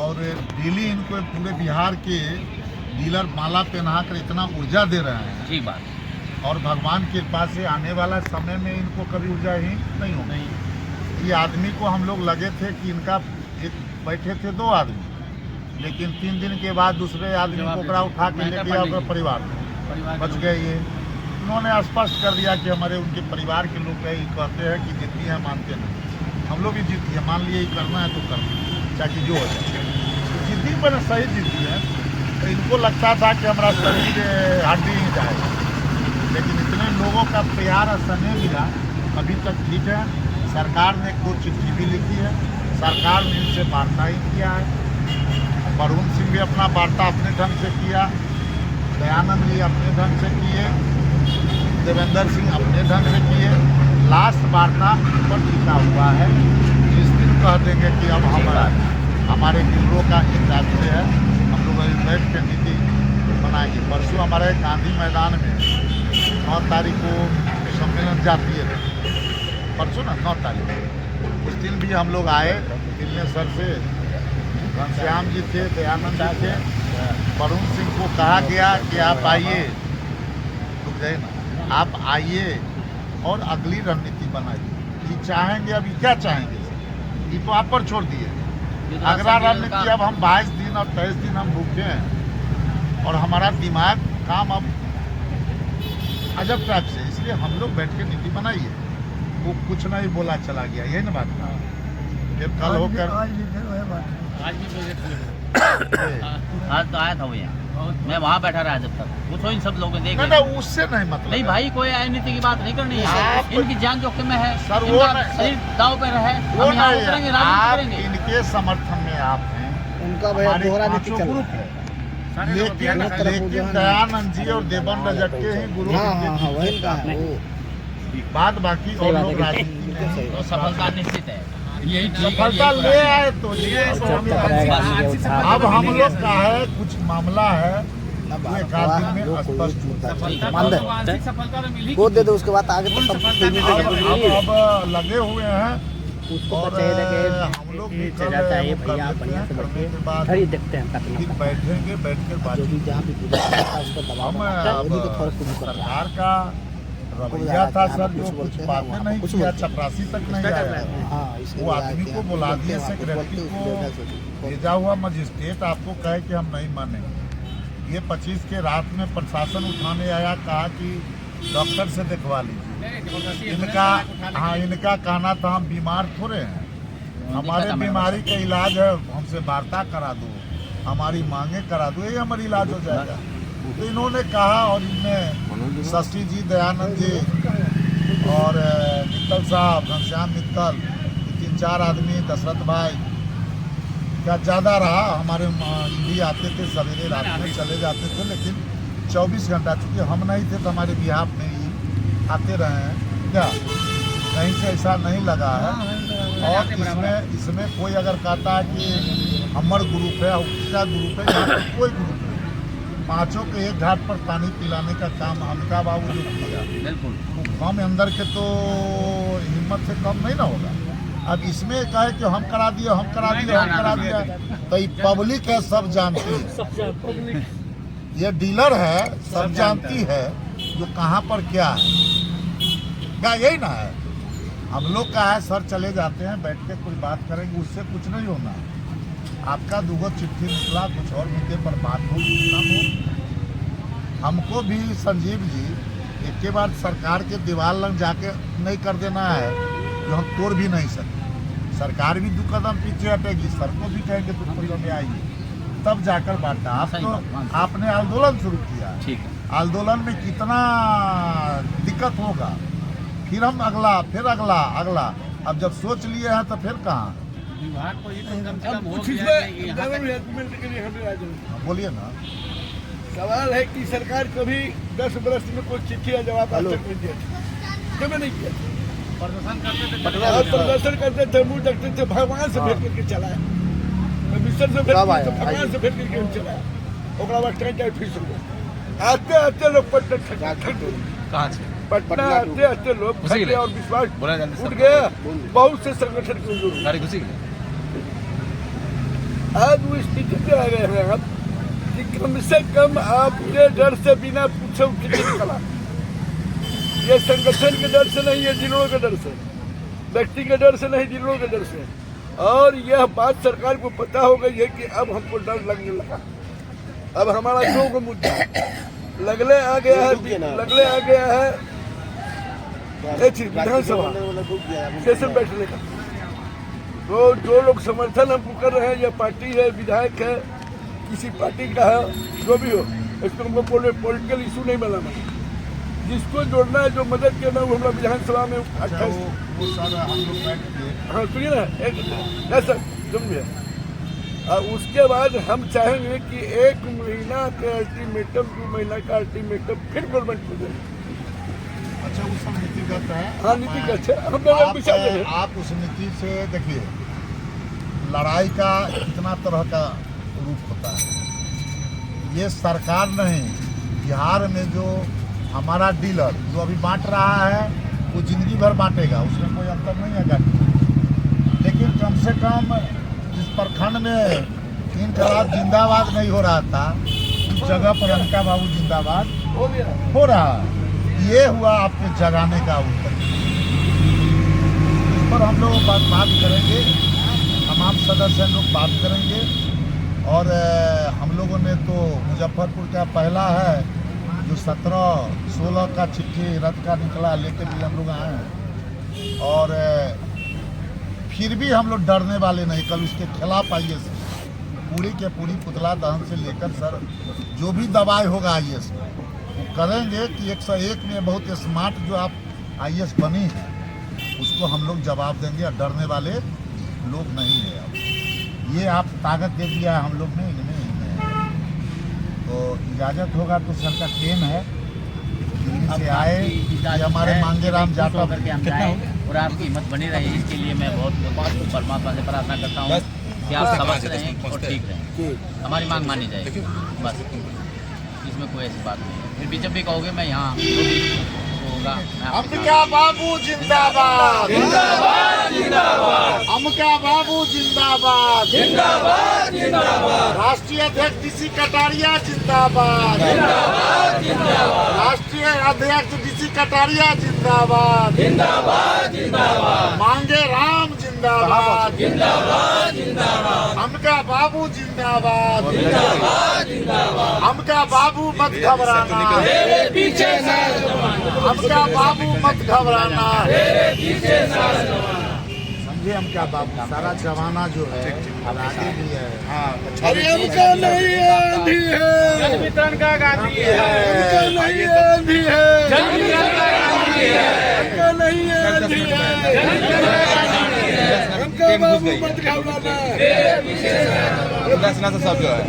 और डेली इनको पूरे बिहार के डीलर माला पहना कर इतना ऊर्जा दे रहे हैं। ठीक बात। और भगवान के पास से आने वाला समय में इनको कभी ऊर्जा ही नहीं होगी। ये आदमी को हम लोग लगे थे कि इनका एक बैठे थे 2 आदमी, लेकिन 3 दिन के बाद दूसरे आदमी को ओकरा उठा के ले गया अपने परिवार में, बच गए। ये उन्होंने स्पष्ट कर दिया कि हमारे उनके परिवार के लोग कहते हैं कि जिद्दी है, मानते नहीं। हम लोग भी जिद्दी है, मान लिए करना है तो कर चाहे जो हो जाए। जिद्दी मैंने सही जिद्दी है। तो इनको लगता था कि हमारा शरीर हड्डी ही जाए, लेकिन इतने लोगों का प्यार और स्नेह मिला, अभी तक ठीक है। सरकार ने 2 चिट्ठी भी लिखी है, सरकार ने इनसे वार्ता ही किया है। वरुण सिंह भी अपना वार्ता अपने ढंग से किया, दयानंद जी अपने ढंग से किए, देवेंद्र सिंह अपने ढंग से किए। लास्ट वार्ता पर लिखा हुआ है, जिस दिन कह देंगे कि अब हमारे डीलरों का एक राज्य है, हम लोग बैठ के नीति बनाएंगे। परसों हमारे गांधी मैदान में 9 तारीख को सम्मेलन जाती है, परसों ना 9 तारीख, उस दिन भी हम लोग आए मिलने सर से। घनश्याम जी थे, दयानंद जी थे, वरुण सिंह को कहा गया कि आप आइए, रुक जाइए ना, आप आइए और अगली रणनीति बनाइए। ये चाहेंगे, अभी क्या चाहेंगे ये तो आप पर छोड़ दिए। अगला रणनीति अब हम 22 दिन और 23 दिन हम भूखे हैं और हमारा दिमाग काम अब अजब टाइप से, इसलिए हम लोग बैठ के नीति बनाइए। वो कुछ नहीं बोला चला गया, यही ना बात। फिर कल होकर आज तो आया था वो यहाँ, मैं वहाँ बैठा रहा जब तक, पूछो इन सब लोगों ने देखा। नहीं, उससे नहीं मतलब नहीं भाई, कोई राजनीति की बात नहीं करनी है। इनकी जान जोखिम में है, सर, वो इनका शरीर दांव पे रहे, वो हम यहाँ नहीं उतरेंगे, है। राजनीति आप करेंगे। इनके समर्थन में आप हैं, उनका भैया दोहरा नीति चल ग्रुप रहा है, लेकिन दयानंद जी और देवेंद्र रजक के ही गुरु हाँ वही का है वो। बात बाकी और लोग राजनीति में तो सफलता निश्चित है, यही सफलता ले आए तो अब हम लोग का है कुछ मामला है, वो 1 आध दिन में स्पष्ट वो दे दो, उसके बाद आगे तो सब अब लगे हुए हैं। और हम लोग भी देखते हैं फिर बैठेंगे, बैठ कर सरकार का रवैया था सर, जो कुछ बातें नहीं किया, चपरासी तक नहीं आया। वो आदमी को बुला दिए, सेक्रेटरी को भेजा हुआ मजिस्ट्रेट आपको कहे कि हम नहीं मानेंगे। ये 25 के रात में प्रशासन उठाने आया, कहा कि डॉक्टर से दिखवा लीजिए। इनका कहना था हम बीमार थोड़े हैं, हमारे बीमारी का इलाज है, हमसे वार्ता करा दो, हमारी मांगे करा दो, यही हमारा इलाज हो जाएगा। तो इन्होंने कहा, और इनमें शशि जी, दयानंद जी और मित्तल साहब, घनश्याम मित्तल, 3-4 आदमी, दशरथ भाई, क्या ज़्यादा रहा। हमारे भी आते थे सवेरे, रात में चले जाते थे, लेकिन 24 घंटा, चूँकि हम नहीं थे तो हमारे बिहार में ही आते रहे हैं। क्या कहीं से ऐसा नहीं लगा है। और इसमें कोई अगर कहता है कि हमार ग्रुप है, उसका ग्रुप है, यहाँ पर कोई ग्रुप नहीं। 5 के एक घाट पर पानी पिलाने का काम अमिताभ बाबू ने किया, बिल्कुल कम अंदर के तो हिम्मत से कम नहीं ना होगा। अब इसमें कहे कि हम करा दिए, हम करा दिए, हम करा दिया, तो ये पब्लिक है, सब जानती है, ये डीलर है, सब जानती है जो कहाँ पर क्या है, क्या यही ना है। हम लोग का है सर, चले जाते हैं, बैठ के कुछ बात करेंगे, उससे कुछ नहीं होना। आपका 2 चिट्ठी निकला, कुछ और मुद्दे पर बात हो, हमको भी संजीव जी एक के बाद सरकार के दीवार लग जाके नहीं कर देना है, जो हम तोड़ भी नहीं सकते। सरकार भी 2 कदम पीछे हटेगी, सर को भी कहेंगे तो खुले में आइए, तब जाकर बांटा। आपने आंदोलन शुरू किया, ठीक है, आंदोलन में कितना दिक्कत होगा, फिर हम अगला, फिर अगला अगला, अब जब सोच लिए हैं तो फिर कहाँ। बोलिए ना। सवाल है कि सरकार कभी 10 वर्ष में कोई चिट्ठी या जवाब आज तक नहीं दिया, कभी नहीं किया। प्रदर्शन करते थे, मुँह देखते थे, भगवान से भेंट करके चलाए, मिस्टर से भेंट करके, भगवान से भेंट करके चलाए। ओकरा बाद ट्रेन फिर शुरू आते आते लोग पटना आते आते लोग और विश्वास उठ गया। बहुत से संगठन की आज वो स्थिति पे आ गए हैं आप कि कम से कम आपके डर से बिना पूछे टिकट निकला। ये संगठन के डर से नहीं, ये जिलों के डर से, व्यक्ति के डर से नहीं, जिलों के डर से। और यह बात सरकार को पता हो गई है कि अब हमको डर लगने लगा। अब हमारा दो को मुद्दा लगले आ गया है, विधानसभा सेशन बैठने का। तो जो लोग समर्थन हमको कर रहे हैं, यह पार्टी है, विधायक है, किसी पार्टी का है, जो भी हो, इसको हमको पॉलिटिकल इशू नहीं बनाना। जिसको जोड़ना है, जो मदद करना है, वो हमारा विधानसभा में 28 वो सर हम लोग बैठ के हाँ सुनिए ना, एक सर समझिए। और उसके बाद हम चाहेंगे कि 1 महीना का अल्टीमेटम, 2 महीना का अल्टीमेटम फिर गवर्नमेंट को दें। अच्छा वो सब नीतिगत है। हाँ नीतिगत है, हम लोग विचार रहे हैं। आप उस नीति से देखिए, लड़ाई का इतना तरह का रूप होता है। ये सरकार नहीं, बिहार में जो हमारा डीलर जो अभी बांट रहा है, वो जिंदगी भर बांटेगा, उसमें कोई अंतर नहीं है। लेकिन कम से कम जिस प्रखंड में इनकलाब जिंदाबाद नहीं हो रहा था, उस जगह पर अनका बाबू जिंदाबाद हो रहा है। ये हुआ आपके जगाने का उत्तर। इस पर हम लोग बात करेंगे, तमाम सदस्य लोग बात करेंगे। और हम लोगों ने तो मुजफ्फरपुर का पहला है जो 17-16 का चिट्ठी रद्द का निकला, लेके भी हम लोग आए हैं। और फिर भी हम लोग डरने वाले नहीं। कल उसके खिलाफ आईएएस पूरी के पूरी पुतला दहन से लेकर सर जो भी दबाई होगा आईएएस में, वो करेंगे कि 101 में बहुत स्मार्ट जो आप आईएएस बनी है, उसको हम लोग जवाब देंगे। और डरने वाले लोग नहीं है। अब ये आप ताकत दे दिया हम लोग ने, इनमें तो इजाज़त होगा तो सर का ट्रेन है, दिल्ली से आए, ये हमारे मांगे राम जाटव करके हम जाएं और आपकी हिम्मत बनी रहे, इसके लिए मैं बहुत परमात्मा से प्रार्थना करता हूँ कि आप समझ रहें और ठीक रहें। हमारी मांग मानी जाएगी, बस इसमें कोई ऐसी बात नहीं है। फिर भी जब भी कहोगे मैं यहाँ जो भी होगा मैं आपके अमका बाबू जिंदाबाद, जिंदाबाद जिंदाबाद। अमका बाबू जिंदाबाद, जिंदाबाद जिंदाबाद। राष्ट्रीय अध्यक्ष डीसी कटारिया जिंदाबाद, जिंदाबाद जिंदाबाद। राष्ट्रीय अध्यक्ष डीसी कटारिया जिंदाबाद, जिंदाबाद जिंदाबाद। मांगे राम जिंदाबाद, जिंदाबाद जिंदाबाद। अमका बाबू जिंदाबाद, जिंदाबाद जिंदाबाद। अमका बाबू मत घबराना, तेरे पीछे अमका बाबू मत घबराना, समझे। अमका बाबू सारा जमाना जो है अब आगे भी है। हाँ अरे हमका नहीं आंधी है, जन वितरण का गांधी है, हमका नहीं आंधी है, जन वितरण का गांधी है, हमका नहीं आंधी है, हमका बाबू मत घबराना। 10 से सब जो है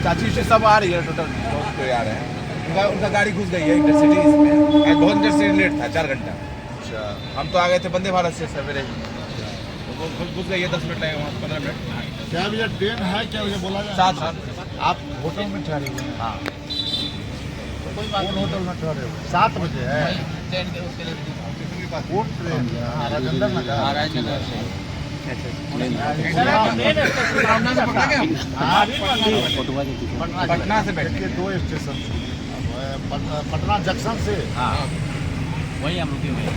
चाची से सब आ रही है, टोटल बहुत कोई आ रहे हैं। उनका गाड़ी घुस गई है इंटरसिटी इसमें। आज बहुत इंटरसिटी लेट था 4 घंटा। अच्छा हम तो आ गए थे वंदे भारत से सवेरे ही, तो वो घुस गई है। 10 मिनट लगेगा, 15 मिनट। क्या भैया ट्रेन है क्या मुझे बोला जाए? 7 आप होटल में ठहरे हुए हैं? हाँ कोई बात कौन नहीं, होटल में ठहरे हुए? 7 बजे है वही ट्रेन के उसके लिए वो ट्रेन राजेंद्र नगर। राजनगर से पटना से बैठ देखिए 2 स्टेशन से, पटना जंक्शन से। हाँ वही हम रुके हुए हैं।